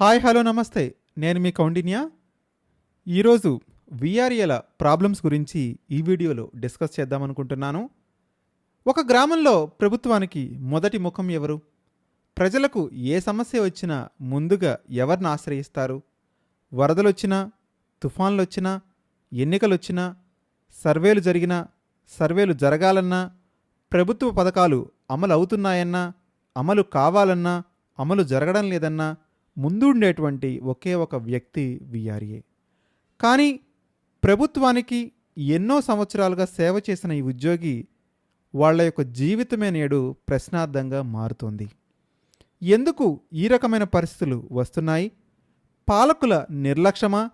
Hi hello నమస్తే. నేను మీ కౌండిన్య. ఈరోజు విఆర్ఏల ప్రాబ్లమ్స్ గురించి ఈ వీడియోలో డిస్కస్ చేద్దామనుకుంటున్నాను. ఒక గ్రామంలో ప్రభుత్వానికి మొదటి ముఖం ఎవరు? ప్రజలకు ఏ సమస్య వచ్చినా ముందుగా ఎవరిని ఆశ్రయిస్తారు? వరదలొచ్చినా, తుఫాన్లొచ్చినా, ఎన్నికలొచ్చినా, సర్వేలు జరిగినా, సర్వేలు జరగాలన్నా, ప్రభుత్వ పథకాలు అమలు అవుతున్నాయన్నా, అమలు కావాలన్నా, అమలు జరగడం లేదన్నా ముందుండేటువంటి ఒకే ఒక వ్యక్తి విఆర్ఏ. కానీ ప్రభుత్వానికి ఎన్నో సంవత్సరాలుగా సేవ చేసిన ఈ ఉద్యోగి వాళ్ళ యొక్క జీవితమే నేడు ప్రశ్నార్థంగా మారుతోంది. ఎందుకు ఈ రకమైన పరిస్థితులు వస్తున్నాయి? పాలకుల నిర్లక్ష్యమా?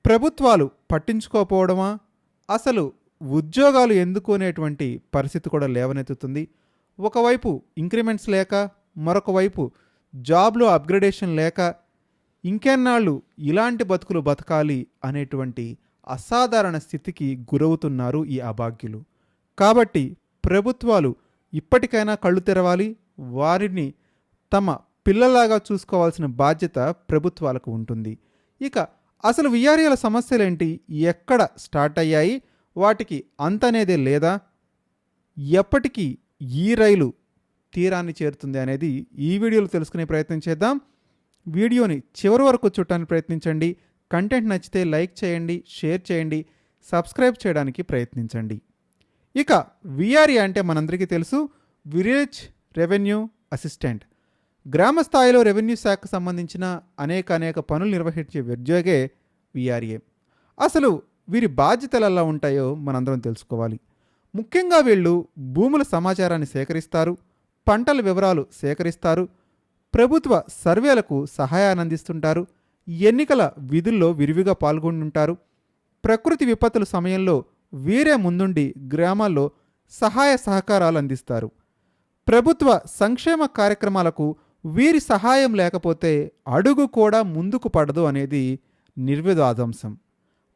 ప్రభుత్వాలు పట్టించుకోకపోవడమా? అసలు ఉద్యోగాలు ఎందుకు అనేటువంటి పరిస్థితి కూడా లేవనెత్తుతుంది. ఒకవైపు ఇంక్రిమెంట్స్ లేక, మరొక వైపు జాబ్లో అప్గ్రేడేషన్ లేక ఇంకెన్నాళ్ళు ఇలాంటి బతుకులు బతకాలి అనేటువంటి అసాధారణ స్థితికి గురవుతున్నారు ఈ అభాగ్యులు. కాబట్టి ప్రభుత్వాలు ఇప్పటికైనా కళ్ళు తెరవాలి. వారిని తమ పిల్లలాగా చూసుకోవాల్సిన బాధ్యత ప్రభుత్వాలకు ఉంటుంది. ఇక అసలు విఆర్ఏల సమస్యలేంటి? ఎక్కడ స్టార్ట్ అయ్యాయి? వాటికి అంతనేదే లేదా? ఎప్పటికీ ఈ రైలు తీరాన్ని చేరుతుంది అనేది ఈ వీడియోలో తెలుసుకునే ప్రయత్నం చేద్దాం. వీడియోని చివరి వరకు చూడటానికి ప్రయత్నించండి. కంటెంట్ నచ్చితే లైక్ చేయండి, షేర్ చేయండి, సబ్స్క్రైబ్ చేయడానికి ప్రయత్నించండి. ఇక విఆర్ఏ అంటే మనందరికీ తెలుసు, విలేజ్ రెవెన్యూ అసిస్టెంట్. గ్రామ స్థాయిలో రెవెన్యూ శాఖకు సంబంధించిన అనేక పనులు నిర్వహించే ఉద్యోగే విఆర్ఏ. అసలు వీరి బాధ్యతలు ఎలా ఉంటాయో మనందరం తెలుసుకోవాలి. ముఖ్యంగా వీళ్ళు భూముల సమాచారాన్ని సేకరిస్తారు, పంటల వివరాలు సేకరిస్తారు, ప్రభుత్వ సర్వేలకు సహాయాన్ని అందిస్తుంటారు, ఎన్నికల విధుల్లో విరివిగా పాల్గొంటుంటారు. ప్రకృతి విపత్తుల సమయంలో వీరే ముందుండి గ్రామాల్లో సహాయ సహకారాలు అందిస్తారు. ప్రభుత్వ సంక్షేమ కార్యక్రమాలకు వీరి సహాయం లేకపోతే అడుగు కూడా ముందుకు పడదు అనేది నిర్వివాదాంశం.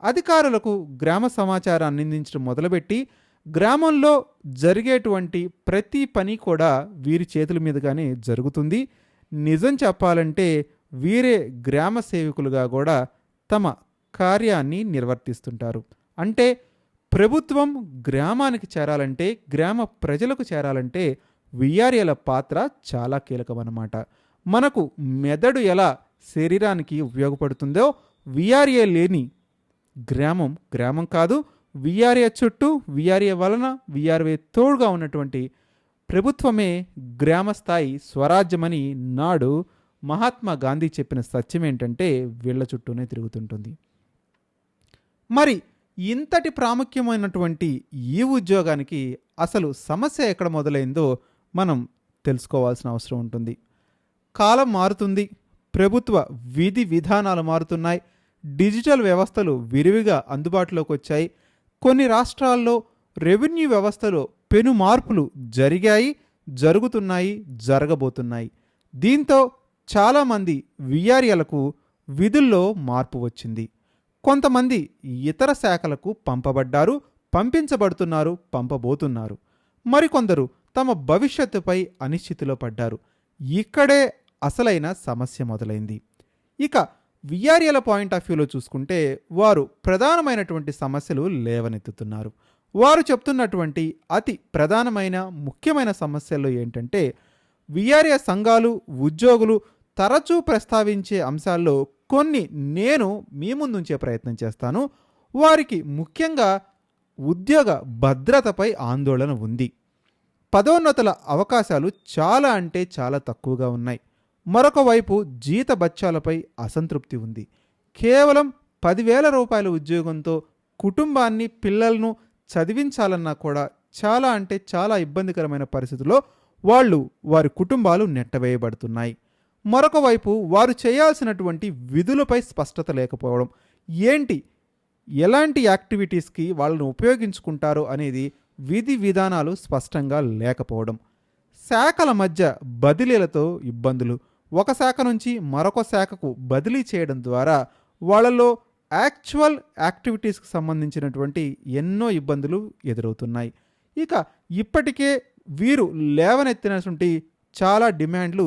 అధికారులకు గ్రామ సమాచారాన్ని అందించడం మొదలుపెట్టి గ్రామంలో జరిగేటువంటి ప్రతి పని కూడా వీరి చేతుల మీదుగానే జరుగుతుంది. నిజం చెప్పాలంటే వీరే గ్రామ సేవకులుగా కూడా తమ కార్యాన్ని నిర్వర్తిస్తుంటారు. అంటే ప్రభుత్వం గ్రామానికి చేరాలంటే, గ్రామ ప్రజలకు చేరాలంటే విఆర్ఏల పాత్ర చాలా కీలకమన్నమాట. మనకు మెదడు ఎలా శరీరానికి ఉపయోగపడుతుందో విఆర్ఏ లేని గ్రామం గ్రామం కాదు. విఆర్ఏ చుట్టూ, విఆర్ఏ వలన, విఆర్ఏ తోడుగా ఉన్నటువంటి ప్రభుత్వమే గ్రామస్థాయి స్వరాజ్యమని నాడు మహాత్మా గాంధీ చెప్పిన సత్యం ఏంటంటే వీళ్ల చుట్టూనే తిరుగుతుంటుంది. మరి ఇంతటి ప్రాముఖ్యమైనటువంటి ఈ ఉద్యోగానికి అసలు సమస్య ఎక్కడ మొదలైందో మనం తెలుసుకోవాల్సిన అవసరం ఉంటుంది. కాలం మారుతుంది, ప్రభుత్వ విధి విధానాలు మారుతున్నాయి, డిజిటల్ వ్యవస్థలు విరివిగా అందుబాటులోకి వచ్చాయి. కొన్ని రాష్ట్రాల్లో రెవెన్యూ వ్యవస్థలో పెను మార్పులు జరిగాయి, జరుగుతున్నాయి, జరగబోతున్నాయి. దీంతో చాలామంది విఆర్ఏలకు విధుల్లో మార్పు వచ్చింది. కొంతమంది ఇతర శాఖలకు పంపబడ్డారు, పంపించబడుతున్నారు, పంపబోతున్నారు. మరికొందరు తమ భవిష్యత్తుపై అనిశ్చితిలో పడ్డారు. ఇక్కడే అసలైన సమస్య మొదలైంది. ఇక విఆర్ఏల పాయింట్ ఆఫ్ వ్యూలో చూసుకుంటే వారు ప్రధానమైనటువంటి సమస్యలు లేవనెత్తుతున్నారు. వారు చెప్తున్నటువంటి అతి ప్రధానమైన ముఖ్యమైన సమస్యలు ఏంటంటే విఆర్ఏ సంఘాలు, ఉద్యోగులు తరచూ ప్రస్తావించే అంశాల్లో కొన్ని నేను మీ ముందుంచే ప్రయత్నం చేస్తాను. వారికి ముఖ్యంగా ఉద్యోగ భద్రతపై ఆందోళన ఉంది. పదోన్నతుల అవకాశాలు చాలా అంటే చాలా తక్కువగా ఉన్నాయి. మరొక వైపు జీతభత్యాలపై అసంతృప్తి ఉంది. కేవలం 10,000 రూపాయల ఉద్యోగంతో కుటుంబాన్ని, పిల్లలను చదివించాలన్నా కూడా చాలా అంటే చాలా ఇబ్బందికరమైన పరిస్థితుల్లో వారి కుటుంబాలు నెట్టవేయబడుతున్నాయి. మరొక వైపు వారు చేయాల్సినటువంటి విధులపై స్పష్టత లేకపోవడం, ఎలాంటి యాక్టివిటీస్కి వాళ్ళను ఉపయోగించుకుంటారో అనేది విధి విధానాలు స్పష్టంగా లేకపోవడం, శాఖల మధ్య బదిలీలతో ఇబ్బందులు, ఒక శాఖ నుంచి మరొక శాఖకు బదిలీ చేయడం ద్వారా వాళ్ళలో యాక్చువల్ యాక్టివిటీస్కి సంబంధించినటువంటి ఎన్నో ఇబ్బందులు ఎదురవుతున్నాయి. ఇక ఇప్పటికే వీరు లేవనెత్తినటువంటి చాలా డిమాండ్లు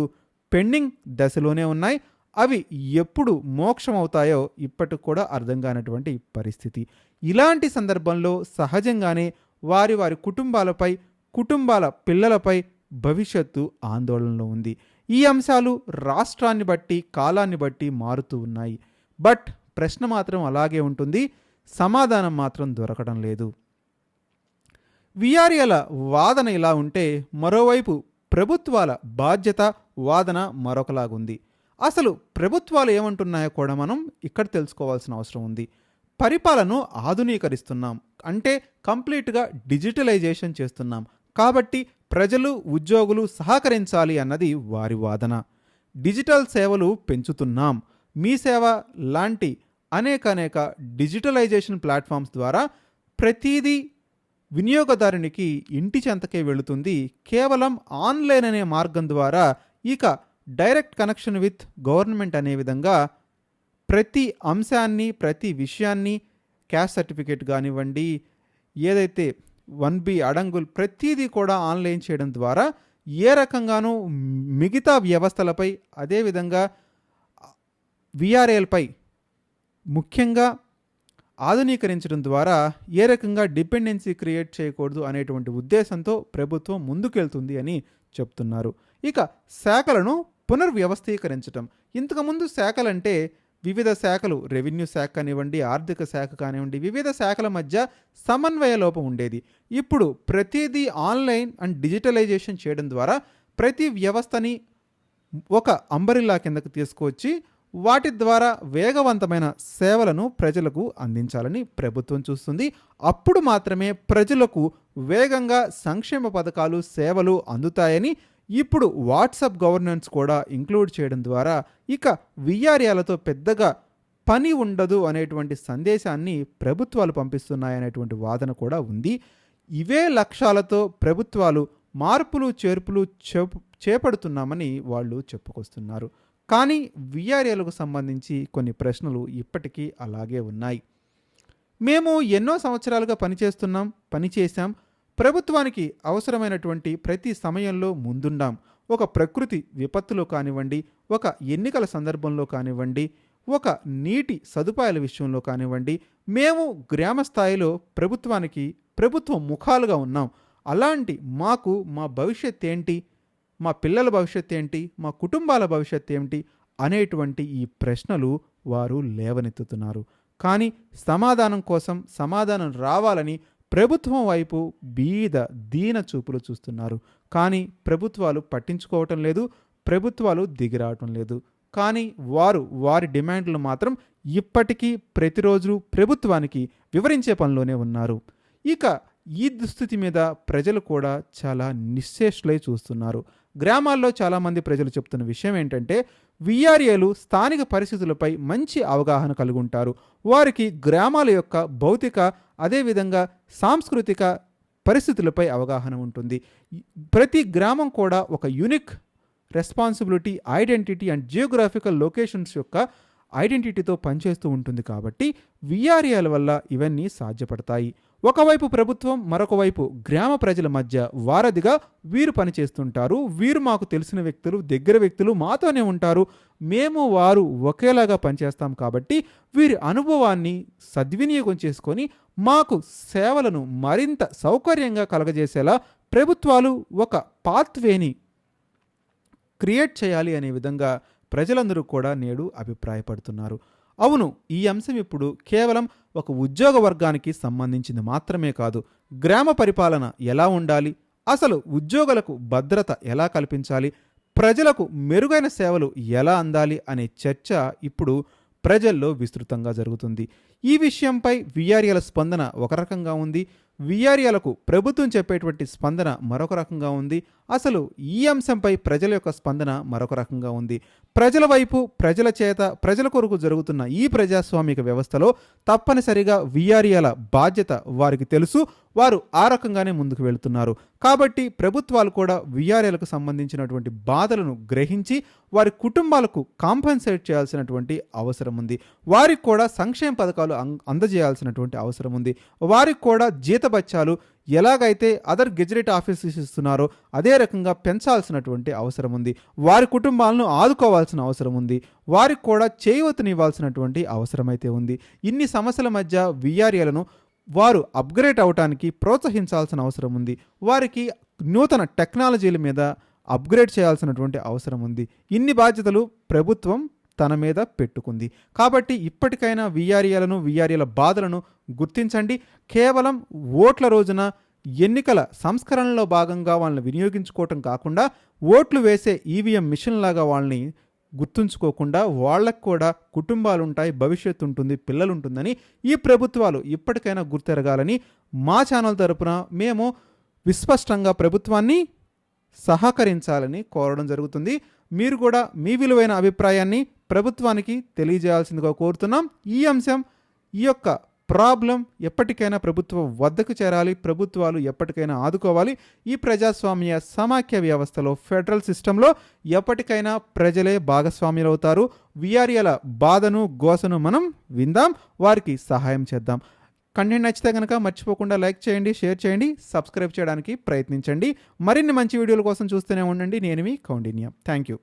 పెండింగ్ దశలోనే ఉన్నాయి. అవి ఎప్పుడు మోక్షం అవుతాయో ఇప్పటికి కూడా అర్థం కానటువంటి పరిస్థితి. ఇలాంటి సందర్భంలో సహజంగానే వారి వారి కుటుంబాలపై, కుటుంబాల పిల్లలపై భవిష్యత్తు ఆందోళనలో ఉంది. ఈ అంశాలు రాష్ట్రాన్ని బట్టి, కాలాన్ని బట్టి మారుతూ ఉన్నాయి. బట్ ప్రశ్న మాత్రం అలాగే ఉంటుంది, సమాధానం మాత్రం దొరకడం లేదు. విఆర్ఏల వాదన ఇలా ఉంటే, మరోవైపు ప్రభుత్వాల బాధ్యత, వాదన మరొకలాగుంది. అసలు ప్రభుత్వాలు ఏమంటున్నాయో కూడా మనం ఇక్కడ తెలుసుకోవాల్సిన అవసరం ఉంది. పరిపాలనను ఆధునీకరిస్తున్నాం అంటే కంప్లీట్గా డిజిటలైజేషన్ చేస్తున్నాం కాబట్టి ప్రజలు, ఉద్యోగులు సహకరించాలి అన్నది వారి వాదన. డిజిటల్ సేవలు పెంచుతున్నాం, మీ సేవ లాంటి అనేక డిజిటలైజేషన్ ప్లాట్ఫామ్స్ ద్వారా ప్రతిదీ వినియోగదారునికి ఇంటి చెంతకే వెళుతుంది. కేవలం ఆన్లైన్ అనే మార్గం ద్వారా ఇక డైరెక్ట్ కనెక్షన్ విత్ గవర్నమెంట్ అనే విధంగా ప్రతి అంశాన్ని, ప్రతి విషయాన్ని, క్యాస్ట్ సర్టిఫికేట్ కానివ్వండి, ఏదైతే 1B అడంగులు ప్రతిదీ కూడా ఆన్లైన్ చేయడం ద్వారా ఏ రకంగానూ మిగతా వ్యవస్థలపై, అదేవిధంగా విఆర్ఏలపై ముఖ్యంగా ఆధునీకరించడం ద్వారా ఏ రకంగా డిపెండెన్సీ క్రియేట్ చేయకూడదు అనేటువంటి ఉద్దేశంతో ప్రభుత్వం ముందుకెళ్తుంది అని చెప్తున్నారు. ఇక శాఖలను పునర్వ్యవస్థీకరించడం. ఇంతకుముందు శాఖలంటే వివిధ శాఖలు, రెవెన్యూ శాఖ కానివ్వండి, ఆర్థిక శాఖ కానివ్వండి, వివిధ శాఖల మధ్య సమన్వయ లోపం ఉండేది. ఇప్పుడు ప్రతిదీ ఆన్లైన్ అండ్ డిజిటలైజేషన్ చేయడం ద్వారా ప్రతి వ్యవస్థని ఒక అంబరిల్లా కిందకు తీసుకువచ్చి వాటి ద్వారా వేగవంతమైన సేవలను ప్రజలకు అందించాలని ప్రభుత్వం చూస్తుంది. అప్పుడు మాత్రమే ప్రజలకు వేగంగా సంక్షేమ పథకాలు, సేవలు అందుతాయని ఇప్పుడు వాట్సాప్ గవర్నెన్స్ కూడా ఇంక్లూడ్ చేయడం ద్వారా ఇక విఆర్ఏలతో పెద్దగా పని ఉండదు అనేటువంటి సందేశాన్ని ప్రభుత్వాలు పంపిస్తున్నాయనేటువంటి వాదన కూడా ఉంది. ఇవే లక్ష్యాలతో ప్రభుత్వాలు మార్పులు, చేర్పులు చేపడుతున్నామని వాళ్ళు చెప్పుకొస్తున్నారు. కానీ విఆర్ఏలకు సంబంధించి కొన్ని ప్రశ్నలు ఇప్పటికీ అలాగే ఉన్నాయి. మేము ఎన్నో సంవత్సరాలుగా పనిచేశాం, ప్రభుత్వానికి అవసరమైనటువంటి ప్రతి సమయంలో ముందుండాం. ఒక ప్రకృతి విపత్తులో కానివ్వండి, ఒక ఎన్నికల సందర్భంలో కానివ్వండి, ఒక నీటి సదుపాయాల విషయంలో కానివ్వండి, మేము గ్రామ స్థాయిలో ప్రభుత్వం ముఖాలుగా ఉన్నాం. అలాంటి మాకు మా భవిష్యత్ ఏంటి, మా పిల్లల భవిష్యత్ ఏంటి, మా కుటుంబాల భవిష్యత్ ఏమిటి అనేటువంటి ఈ ప్రశ్నలు వారు లేవనెత్తుతున్నారు. కానీ సమాధానం కోసం సమాధానం రావాలని ప్రభుత్వం వైపు దీన చూపులు చూస్తున్నారు. కానీ ప్రభుత్వాలు పట్టించుకోవటం లేదు, ప్రభుత్వాలు దిగిరావటం లేదు. కానీ వారి డిమాండ్లు మాత్రం ఇప్పటికీ ప్రతిరోజు ప్రభుత్వానికి వివరించే పనిలోనే ఉన్నారు. ఇక ఈ దుస్థితి మీద ప్రజలు కూడా చాలా నిశ్చేష్లై చూస్తున్నారు. గ్రామాల్లో చాలామంది ప్రజలు చెప్తున్న విషయం ఏంటంటే, విఆర్ఏలు స్థానిక పరిస్థితులపై మంచి అవగాహన కలిగి ఉంటారు. వారికి గ్రామాల యొక్క భౌతిక, అదేవిధంగా సాంస్కృతిక పరిస్థితులపై అవగాహన ఉంటుంది. ప్రతి గ్రామం కూడా ఒక unique responsibility, identity and geographical locations యొక్క ఐడెంటిటీతో పనిచేస్తూ ఉంటుంది. కాబట్టి విఆర్ఏల వల్ల ఇవన్నీ సాధ్యపడతాయి. ఒకవైపు ప్రభుత్వం, మరొక వైపు గ్రామ ప్రజల మధ్య వారధిగా వీరు పనిచేస్తుంటారు. వీరు మాకు తెలిసిన వ్యక్తులు, దగ్గర వ్యక్తులు, మాతోనే ఉంటారు. మేము వారు ఒకేలాగా పనిచేస్తాం. కాబట్టి వీరి అనుభవాన్ని సద్వినియోగం చేసుకొని మాకు సేవలను మరింత సౌకర్యంగా కలగజేసేలా ప్రభుత్వాలు ఒక పాత్వేని క్రియేట్ చేయాలి అనే విధంగా ప్రజలందరూ కూడా నేడు అభిప్రాయపడుతున్నారు. అవును, ఈ అంశం ఇప్పుడు కేవలం ఒక ఉద్యోగ వర్గానికి సంబంధించింది మాత్రమే కాదు. గ్రామ పరిపాలన ఎలా ఉండాలి, అసలు ఉద్యోగులకు భద్రత ఎలా కల్పించాలి, ప్రజలకు మెరుగైన సేవలు ఎలా అందాలి అనే చర్చ ఇప్పుడు ప్రజల్లో విస్తృతంగా జరుగుతుంది. ఈ విషయంపై విఆర్ఏల స్పందన ఒక రకంగా ఉంది, విఆర్ఏలకు ప్రభుత్వం చెప్పేటువంటి స్పందన మరొక రకంగా ఉంది. అసలు ఈ అంశంపై ప్రజల యొక్క స్పందన మరొక రకంగా ఉంది. ప్రజల వైపు, ప్రజల చేత, ప్రజల కొరకు జరుగుతున్న ఈ ప్రజాస్వామిక వ్యవస్థలో తప్పనిసరిగా విఆర్ఏల బాధ్యత వారికి తెలుసు. వారు ఆ రకంగానే ముందుకు వెళుతున్నారు. కాబట్టి ప్రభుత్వాలు కూడా విఆర్ఏలకు సంబంధించినటువంటి బాధలను గ్రహించి వారి కుటుంబాలకు కాంపెన్సేట్ చేయాల్సినటువంటి అవసరం ఉంది. వారికి కూడా సంక్షేమ పథకాలు అందజేయాల్సినటువంటి అవసరం ఉంది. వారికి కూడా జీతభత్యాలు ఎలాగైతే అదర్ గెజెట్ ఆఫీసర్స్ ఇస్తున్నారో అదే రకంగా పెంచాల్సినటువంటి అవసరం ఉంది. వారి కుటుంబాలను ఆదుకోవాల్సిన అవసరం ఉంది. వారికి కూడా చేయూతనివ్వాల్సినటువంటి అవసరమైతే ఉంది. ఇన్ని సమస్యల మధ్య విఆర్ఏలను వారు అప్గ్రేడ్ అవడానికి ప్రోత్సహించాల్సిన అవసరం ఉంది. వారికి నూతన టెక్నాలజీల మీద అప్గ్రేడ్ చేయాల్సినటువంటి అవసరం ఉంది. ఇన్ని బాధ్యతలు ప్రభుత్వం తన మీద పెట్టుకుంది. కాబట్టి ఇప్పటికైనా విఆర్ఏల బాధలను గుర్తించండి. కేవలం ఓట్ల రోజున ఎన్నికల సంస్కరణలో భాగంగా వాళ్ళని వినియోగించుకోవటం కాకుండా ఓట్లు వేసే ఈవీఎం మిషన్ లాగా వాళ్ళని గుర్తుంచుకోకుండా వాళ్ళకు కూడా కుటుంబాలు ఉంటాయి, భవిష్యత్తు ఉంటుంది, పిల్లలు ఉంటుందని ఈ ప్రభుత్వాలు ఇప్పటికైనా గుర్తెరగాలని మా ఛానల్ తరపున మేము విస్పష్టంగా ప్రభుత్వాన్ని సహకరించాలని కోరడం జరుగుతుంది. మీరు కూడా మీ విలువైన అభిప్రాయాన్ని ప్రభుత్వానికి తెలియజేయాల్సిందిగా కోరుతున్నాం. ఈ అంశం, ఈ యొక్క ప్రాబ్లం ఎప్పటికైనా ప్రభుత్వం వద్దకు చేరాలి. ప్రభుత్వాలు ఎప్పటికైనా ఆదుకోవాలి. ఈ ప్రజాస్వామ్య సమాఖ్య వ్యవస్థలో, ఫెడరల్ సిస్టంలో ఎప్పటికైనా ప్రజలే భాగస్వామ్యులు అవుతారు. విఆర్ఏల బాధను, గోసను మనం విందాం, వారికి సహాయం చేద్దాం. కంటెంట్ నచ్చితే కనుక మర్చిపోకుండా లైక్ చేయండి, షేర్ చేయండి, సబ్స్క్రైబ్ చేయడానికి ప్రయత్నించండి. మరిన్ని మంచి వీడియోల కోసం చూస్తూనే ఉండండి. నేను మీ కౌండిన్య. Thank you.